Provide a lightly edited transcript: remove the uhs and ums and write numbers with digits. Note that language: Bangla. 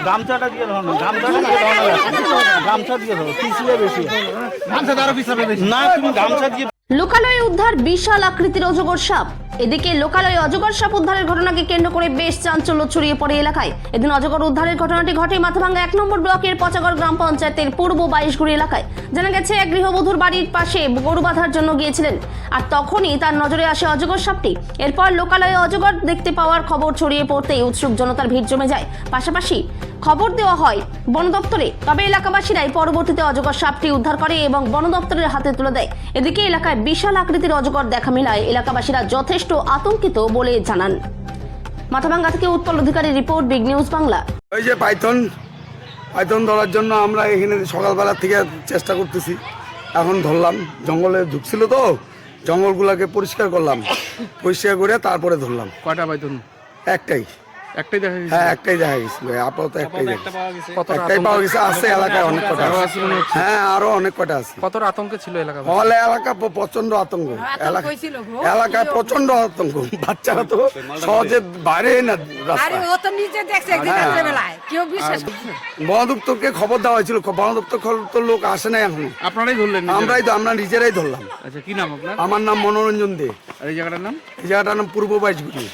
গামছাটা দিয়ে ধরো, গামছা দিয়ে ধরো, পিছলে বেশি, গামছাটা আরো পিছলে বেশি না, তুমি গামছা দিয়ে। লোকালয়ে উদ্ধার বিশাল আকৃতির অজগর সাপ। এদিকে লোকালয়ে অজগর সাপ উদ্ধারের ঘটনাকে কেন্দ্র করে বেশ চাঞ্চল্য ছড়িয়ে পড়ে এলাকায়। এদিন অজগর উদ্ধারের ঘটনাটি ঘটে মাথাভাঙ্গা 1 নম্বর ব্লকের পচাগড় গ্রাম পঞ্চায়েতের পূর্ব 22গুড়ি এলাকায়। জানা গেছে, এক গৃহবধূর বাড়ির পাশে গরু বাঁধার জন্য গিয়েছিলেন, আর তখনই তার নজরে আসে অজগর সাপটি। এরপর লোকালয়ে অজগর দেখতে পাওয়ার খবর ছড়িয়ে পড়তেই উৎসুক জনতার ভিড় জমে যায়। পাশাপাশি খবর দেওয়া হয় বন দপ্তরে, তবে এলাকাবাসীরাই পরবর্তীতে অজগর সাপটি উদ্ধার করে এবং বন দপ্তরের হাতে তুলে দেয়। এদিকে এলাকায় বিশাল আকৃতির অজগর দেখা মেলায় এলাকাবাসীরা যথেষ্ট আতঙ্কিত বলে জানান। মাথাভাঙ্গা থেকে উৎপল অধিকারী রিপোর্ট, বিগ নিউজ বাংলা। ওই যে পাইথন ধরার জন্য আমরা এখানে সকালবেলা থেকে চেষ্টা করতেছি, এখন ধরলাম। জঙ্গলে ঢুকছিল তো, জঙ্গলগুলোকে পরিষ্কার করলাম, পরিষ্কার করে তারপরে ধরলাম। কয়টা পাইথন? একটাই দেখা গেছে। হ্যাঁ, একটাই দেখা গেছিল, আপাতত একটাই পাওয়া গেছে। আছে এলাকায় অনেক কটা, হ্যাঁ আরো অনেক কটা আছে। কতটা আতঙ্কে ছিল এলাকা? হলে এলাকা প্রচন্ড আতঙ্ক, এলাকায় প্রচন্ড আতঙ্ক। বাচ্চারা তো সহজে বাইরে না রাস্তায়। বন দপ্তরকে খবর দেওয়া হয়েছিল, বন দপ্তর লোক আসে নাই এখনো। আপনারাই ধরলেন? আমরা নিজেরাই ধরলাম। আচ্ছা, কি নাম আপনার? আমার নাম মনোরঞ্জন দে। আর এই জায়গাটার নাম? এই জায়গাটার নাম পূর্ব 22গুড়ি।